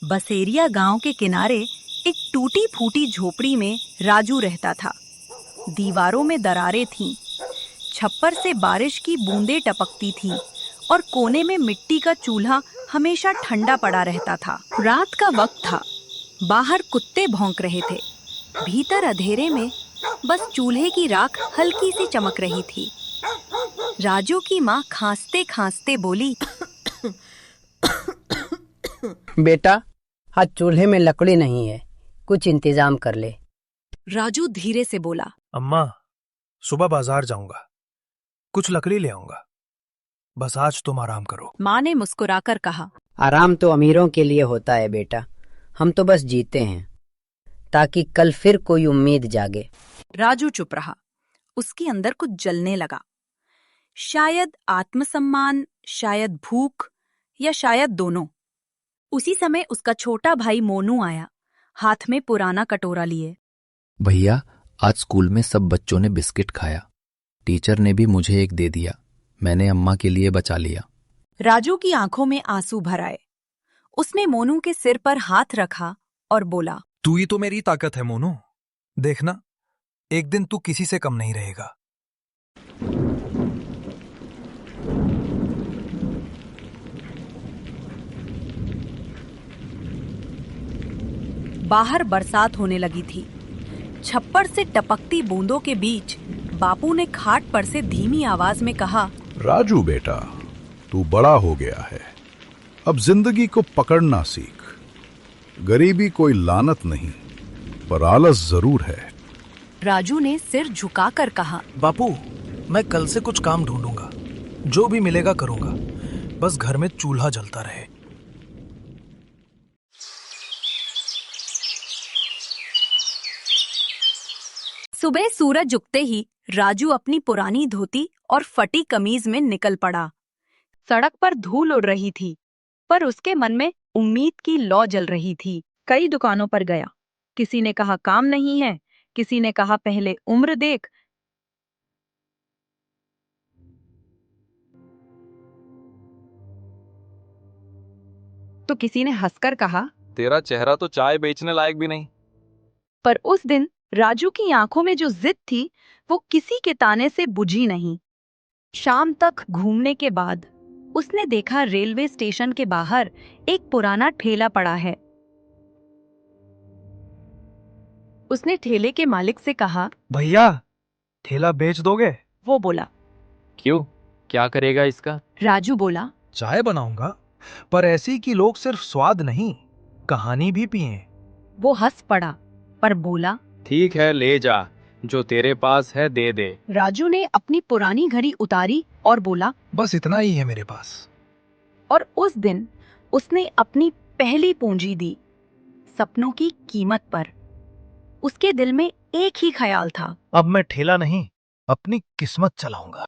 बसेरिया गांव के किनारे एक टूटी फूटी झोपड़ी में राजू रहता था। दीवारों में दरारें थीं, छप्पर से बारिश की बूंदें टपकती थीं और कोने में मिट्टी का चूल्हा हमेशा ठंडा पड़ा रहता था। रात का वक्त था, बाहर कुत्ते भौंक रहे थे। भीतर अंधेरे में बस चूल्हे की राख हल्की सी चमक रही थी। राजू की माँ खांसते खांसते बोली, बेटा, आज चूल्हे में लकड़ी नहीं है, कुछ इंतजाम कर ले। राजू धीरे से बोला, अम्मा, सुबह बाजार जाऊंगा, कुछ लकड़ी ले आऊंगा। बस आज तुम आराम करो। माँ ने मुस्कुराकर कहा, आराम तो अमीरों के लिए होता है बेटा, हम तो बस जीते हैं ताकि कल फिर कोई उम्मीद जागे। राजू चुप रहा। उसके अंदर कुछ जलने लगा। शायद आत्मसम्मान, शायद भूख, या शायद दोनों। उसी समय उसका छोटा भाई मोनू आया, हाथ में पुराना कटोरा लिए। भैया, आज स्कूल में सब बच्चों ने बिस्किट खाया, टीचर ने भी मुझे एक दे दिया, मैंने अम्मा के लिए बचा लिया। राजू की आंखों में आंसू भर आए। उसने मोनू के सिर पर हाथ रखा और बोला, तू ही तो मेरी ताकत है मोनू, देखना एक दिन तू किसी से कम नहीं रहेगा। बाहर बरसात होने लगी थी। छप्पर से टपकती बूंदों के बीच बापू ने खाट पर से धीमी आवाज में कहा, राजू बेटा, तू बड़ा हो गया है, अब जिंदगी को पकड़ना सीख। गरीबी कोई लानत नहीं, पर आलस जरूर है। राजू ने सिर झुकाकर कहा, बापू, मैं कल से कुछ काम ढूंढूंगा, जो भी मिलेगा करूंगा, बस घर में चूल्हा जलता रहे। सुबह सूरज उगते ही राजू अपनी पुरानी धोती और फटी कमीज में निकल पड़ा। सड़क पर धूल उड़ रही थी, पर उसके मन में उम्मीद की लौ जल रही थी। कई दुकानों पर गया। किसी ने कहा काम नहीं है, किसी ने कहा पहले उम्र देख। तो किसी ने हंसकर कहा, तेरा चेहरा तो चाय बेचने लायक भी नहीं। पर उस दिन राजू की आंखों में जो जिद थी, वो किसी के ताने से बुझी नहीं। शाम तक घूमने के बाद उसने देखा रेलवे स्टेशन के बाहर एक पुराना ठेला पड़ा है। उसने ठेले के मालिक से कहा, भैया, ठेला बेच दोगे? वो बोला, क्यों, क्या करेगा इसका? राजू बोला, चाय बनाऊंगा, पर ऐसी कि लोग सिर्फ स्वाद नहीं, कहानी भी पिएं। वो हंस पड़ा, पर बोला, ठीक है, ले जा, जो तेरे पास है दे दे। राजू ने अपनी पुरानी घड़ी उतारी और बोला, बस इतना ही है मेरे पास। और उस दिन उसने अपनी पहली पूंजी दी, सपनों की कीमत पर। उसके दिल में एक ही ख्याल था, अब मैं ठेला नहीं, अपनी किस्मत चलाऊंगा।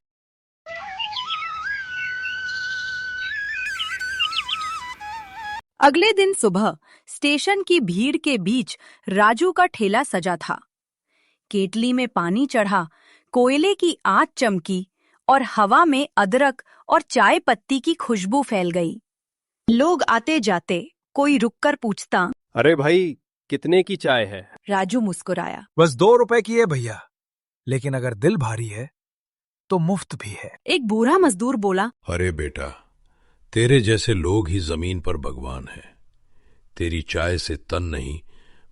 अगले दिन सुबह स्टेशन की भीड़ के बीच राजू का ठेला सजा था। केतली में पानी चढ़ा, कोयले की आंच चमकी और हवा में अदरक और चाय पत्ती की खुशबू फैल गई। लोग आते जाते, कोई रुककर पूछता, अरे भाई, कितने की चाय है? राजू मुस्कुराया, बस 2 रुपए की है भैया, लेकिन अगर दिल भारी है तो मुफ्त भी है। एक बूढ़ा मजदूर बोला, अरे बेटा, तेरे जैसे लोग ही जमीन पर भगवान है। तेरी चाय से तन नहीं,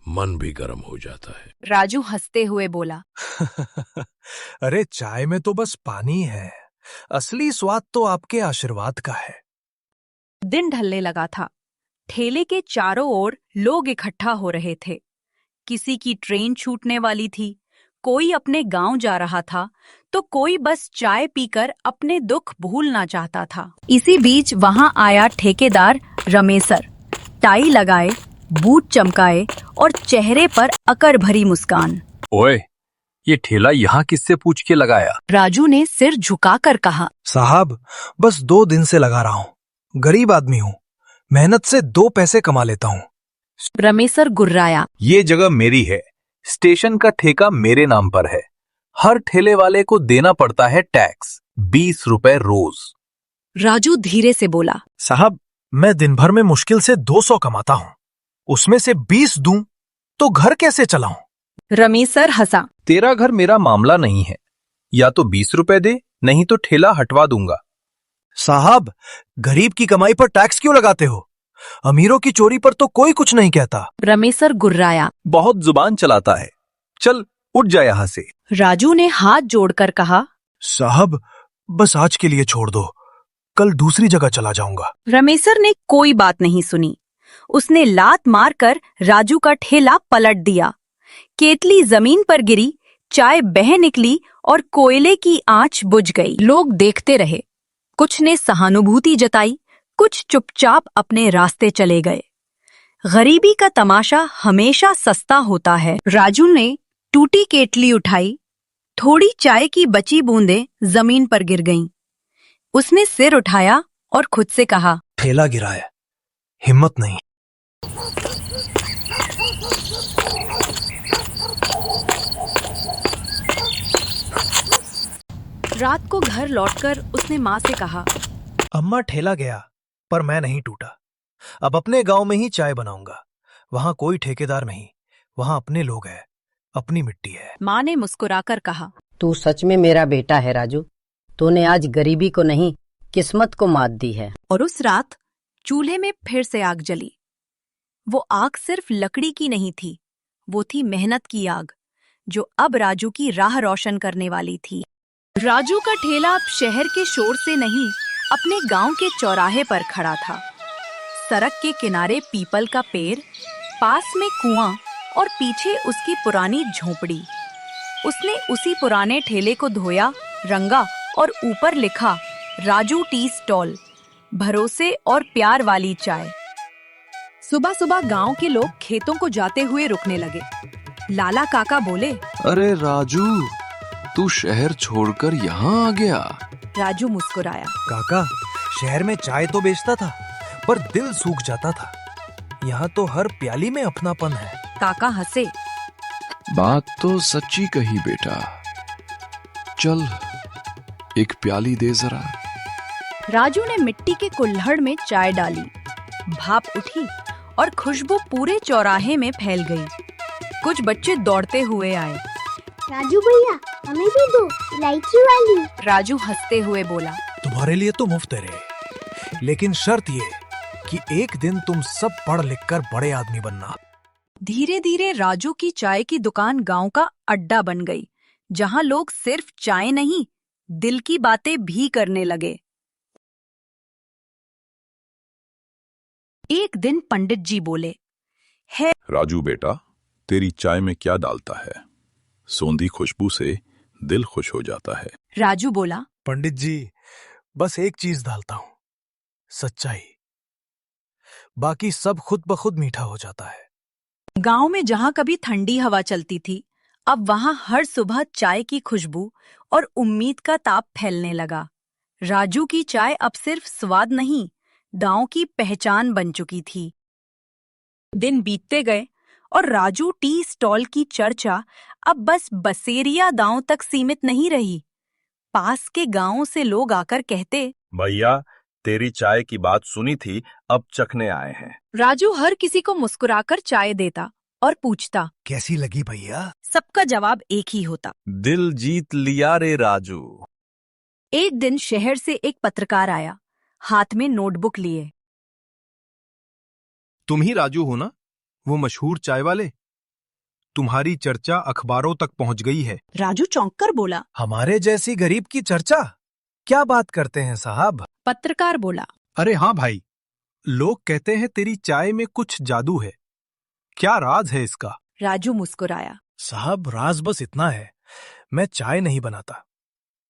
मन भी गर्म हो जाता है। राजू हंसते हुए बोला, अरे चाय में तो बस पानी है, असली स्वाद तो आपके आशीर्वाद का है। दिन ढलने लगा था। ठेले के चारों ओर लोग इकट्ठा हो रहे थे। किसी की ट्रेन छूटने वाली थी, कोई अपने गांव जा रहा था, तो कोई बस चाय पीकर अपने दुख भूलना चाहता था। इसी बीच वहां आया ठेकेदार रमेसर, टाई लगाए, बूट चमकाए और चेहरे पर अकर भरी मुस्कान। ओए, ये ठेला यहाँ किससे पूछ के लगाया? राजू ने सिर झुकाकर कहा, साहब, बस 2 दिन से लगा रहा हूँ, गरीब आदमी हूँ, मेहनत से 2 पैसे कमा लेता हूँ। रमेसर गुर्राया, ये जगह मेरी है, स्टेशन का ठेका मेरे नाम पर है, हर ठेले वाले को देना पड़ता है टैक्स, 20 रुपए रोज। राजू धीरे से बोला, साहब, मैं दिन भर में मुश्किल से 200 कमाता हूँ, उसमें से 20 दूं तो घर कैसे चलाऊं? रमेश सर हंसा। तेरा घर मेरा मामला नहीं है, या तो 20 रुपए दे, नहीं तो ठेला हटवा दूंगा। साहब, गरीब की कमाई पर टैक्स क्यों लगाते हो? अमीरों की चोरी पर तो कोई कुछ नहीं कहता। रमेश सर गुर्राया। बहुत जुबान चलाता है, चल उठ जा यहां से। राजू ने हाथ जोड़कर कहा। साहब, बस आज के लिए छोड़ दो, कल दूसरी जगह चला जाऊंगा। रमेश सर ने कोई बात नहीं सुनी। उसने लात मारकर राजू का ठेला पलट दिया। केतली जमीन पर गिरी, चाय बह निकली और कोयले की आंच बुझ गई। लोग देखते रहे। कुछ ने सहानुभूति जताई, कुछ चुपचाप अपने रास्ते चले गए। गरीबी का तमाशा हमेशा सस्ता होता है। राजू ने टूटी केतली उठाई। थोड़ी चाय की बची बूंदें जमीन पर गिर गईं। उसने सिर उठाया और खुद से कहा, ठेला गिरा है, हिम्मत नहीं। रात को घर लौटकर उसने माँ से कहा, अम्मा, ठेला गया पर मैं नहीं टूटा। अब अपने गांव में ही चाय बनाऊंगा। वहां कोई ठेकेदार नहीं, वहां अपने लोग हैं, अपनी मिट्टी है। माँ ने मुस्कुराकर कहा, तू सच में मेरा बेटा है राजू। तूने आज गरीबी को नहीं, किस्मत को मात दी है। और उस रात चूल्हे में फिर से आग जली। वो आग सिर्फ लकड़ी की नहीं थी, वो थी मेहनत की आग, जो अब राजू की राह रोशन करने वाली थी। राजू का ठेला अब शहर के शोर से नहीं, अपने गांव के चौराहे पर खड़ा था। सड़क के किनारे पीपल का पेड़, पास में कुआं और पीछे उसकी पुरानी झोपड़ी। उसने उसी पुराने ठेले को धोया, रंगा और ऊपर लिखा, राजू टी स्टॉल, भरोसे और प्यार वाली चाय। सुबह सुबह गांव के लोग खेतों को जाते हुए रुकने लगे। लाला काका बोले, अरे राजू, तू शहर छोड़कर यहाँ आ गया। राजू मुस्कुराया। काका, शहर में चाय तो बेचता था, पर दिल सूख जाता था। यहाँ तो हर प्याली में अपनापन है। काका हंसे। बात तो सच्ची कही बेटा। चल, एक प्याली दे जरा। राजू ने मिट्टी के कुल्हड़ में चाय डाली। भाप उठी और खुशबू पूरे चौराहे में फैल गई। कुछ बच्चे दौड़ते हुए आए। राजू भैया, हमें भी दो, इलायची वाली। राजू हंसते हुए बोला, तुम्हारे लिए तो मुफ्त है, लेकिन शर्त ये कि एक दिन तुम सब पढ़ लिख कर बड़े आदमी बनना। धीरे धीरे राजू की चाय की दुकान गांव का अड्डा बन गई, जहां लोग सिर्फ चाय नहीं, दिल की बातें भी करने लगे। एक दिन पंडित जी बोले, है राजू बेटा, तेरी चाय में क्या डालता है? सौंधी खुशबू से दिल खुश हो जाता है। राजू बोला, पंडित जी, बस एक चीज डालता हूं, सच्चाई। बाकी सब खुद ब खुद मीठा हो जाता है। गांव में जहां कभी ठंडी हवा चलती थी, अब वहां हर सुबह चाय की खुशबू और उम्मीद का ताप फैलने लगा। राजू की चाय अब सिर्फ स्वाद नहीं, गांव की पहचान बन चुकी थी। दिन बीतते गए और राजू टी स्टॉल की चर्चा अब बस बसेरिया गांव तक सीमित नहीं रही। पास के गांवों से लोग आकर कहते, भैया, तेरी चाय की बात सुनी थी, अब चखने आए हैं। राजू हर किसी को मुस्कुराकर चाय देता और पूछता, कैसी लगी भैया? सबका जवाब एक ही होता, दिल जीत लिया रे राजू। एक दिन शहर से एक पत्रकार आया, हाथ में नोटबुक लिए। तुम ही राजू हो ना, वो मशहूर चाय वाले? तुम्हारी चर्चा अखबारों तक पहुंच गई है। राजू चौंक कर बोला, हमारे जैसी गरीब की चर्चा? क्या बात करते हैं साहब? पत्रकार बोला, अरे हाँ भाई, लोग कहते हैं तेरी चाय में कुछ जादू है। क्या राज है इसका? राजू मुस्कुराया, साहब, राज बस इतना है, मैं चाय नहीं बनाता,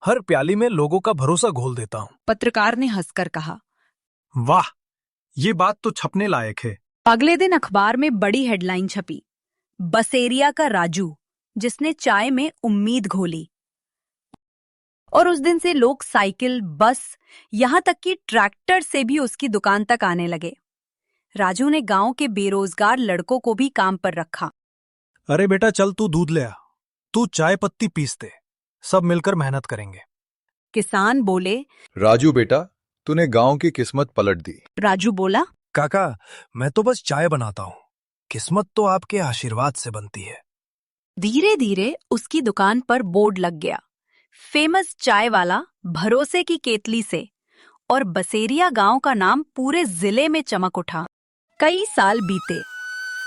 हर प्याली में लोगों का भरोसा घोल देता हूँ। पत्रकार ने हंसकर कहा, वाह, ये बात तो छपने लायक है। अगले दिन अखबार में बड़ी हेडलाइन छपी, बसेरिया का राजू, जिसने चाय में उम्मीद घोली। और उस दिन से लोग साइकिल, बस, यहाँ तक कि ट्रैक्टर से भी उसकी दुकान तक आने लगे। राजू ने गांव के बेरोजगार लड़कों को भी काम पर रखा। अरे बेटा, चल तू दूध ले आ, तू चाय पत्ती पीस दे, सब मिलकर मेहनत करेंगे। किसान बोले, राजू बेटा, तूने गांव की किस्मत पलट दी। राजू बोला, काका, मैं तो बस चाय बनाता हूँ, किस्मत तो आपके आशीर्वाद से बनती है। धीरे धीरे उसकी दुकान पर बोर्ड लग गया, फेमस चाय वाला भरोसे की केतली से, और बसेरिया गांव का नाम पूरे जिले में चमक उठा। कई साल बीते,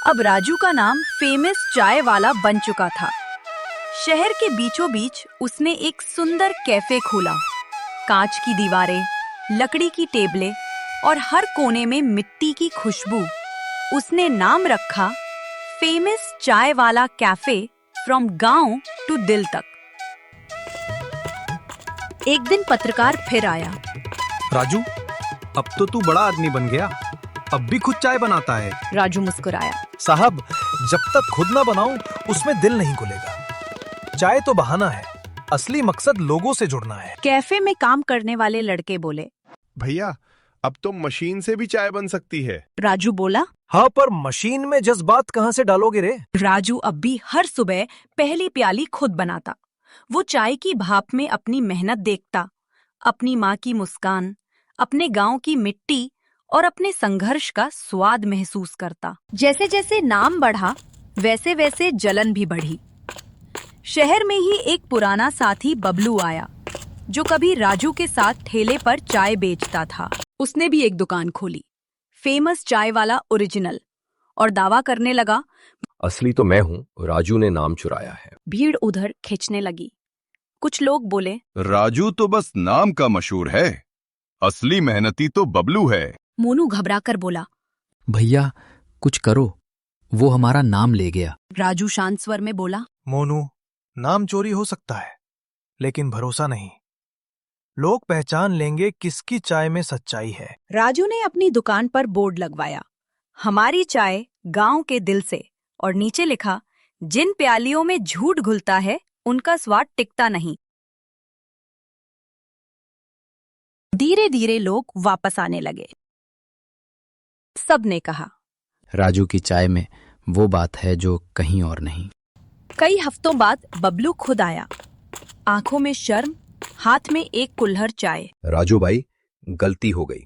अब राजू का नाम फेमस चाय वाला बन चुका था। शहर के बीचों बीच उसने एक सुंदर कैफे खोला। कांच की दीवारें, लकड़ी की टेबलें और हर कोने में मिट्टी की खुशबू। उसने नाम रखा फेमस चाय वाला कैफे, फ्रॉम गांव टू दिल तक। एक दिन पत्रकार फिर आया। राजू, अब तो तू बड़ा आदमी बन गया, अब भी खुद चाय बनाता है। राजू मुस्कुराया। साहब, जब तक खुद ना बनाऊं उसमें दिल नहीं खुलेगा। चाय तो बहाना है, असली मकसद लोगों से जुड़ना है। कैफे में काम करने वाले लड़के बोले। भैया, अब तो मशीन से भी चाय बन सकती है। राजू बोला। हाँ, पर मशीन में जज्बात कहाँ से डालोगे रे? राजू अब भी हर सुबह पहली प्याली खुद बनाता। वो चाय की भाप में अपनी मेहनत देखता, अपनी माँ की मुस्कान, अपने गांव की मिट्टी और अपने संघर्ष का स्वाद महसूस करता। जैसे जैसे नाम बढ़ा, वैसे वैसे जलन भी बढ़ी। शहर में ही एक पुराना साथी बबलू आया, जो कभी राजू के साथ ठेले पर चाय बेचता था। उसने भी एक दुकान खोली, फेमस चाय वाला ओरिजिनल, और दावा करने लगा, असली तो मैं हूँ, राजू ने नाम चुराया है। भीड़ उधर खिंचने लगी। कुछ लोग बोले, राजू तो बस नाम का मशहूर है, असली मेहनती तो बबलू है। मोनू घबराकर बोला। भैया कुछ करो, वो हमारा नाम ले गया। राजू शांत स्वर में बोला। मोनू, नाम चोरी हो सकता है, लेकिन भरोसा नहीं। लोग पहचान लेंगे किसकी चाय में सच्चाई है। राजू ने अपनी दुकान पर बोर्ड लगवाया, हमारी चाय गांव के दिल से, और नीचे लिखा, जिन प्यालियों में झूठ घुलता है उनका स्वाद टिकता नहीं। धीरे धीरे लोग वापस आने लगे। सबने कहा, राजू की चाय में वो बात है जो कहीं और नहीं। कई हफ्तों बाद बबलू खुद आया, आंखों में शर्म, हाथ में एक कुल्हड़ चाय। राजू भाई, गलती हो गई,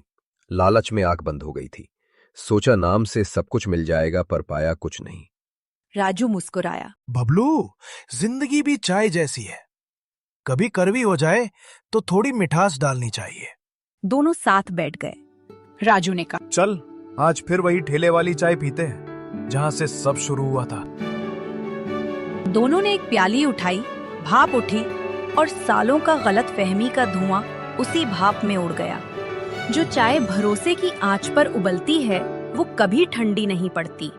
लालच में आंख बंद हो गई थी। सोचा नाम से सब कुछ मिल जाएगा, पर पाया कुछ नहीं। राजू मुस्कुराया। बबलू, जिंदगी भी चाय जैसी है, कभी कड़वी हो जाए तो थोड़ी मिठास डालनी चाहिए। दोनों साथ बैठ गए। राजू ने कहा, चल आज फिर वही ठेले वाली चाय पीते हैं जहां से सब शुरू हुआ था। दोनों ने एक प्याली उठाई, भाप उठी, और सालों का गलत फहमी का धुआं उसी भाप में उड़ गया। जो चाय भरोसे की आंच पर उबलती है, वो कभी ठंडी नहीं पड़ती।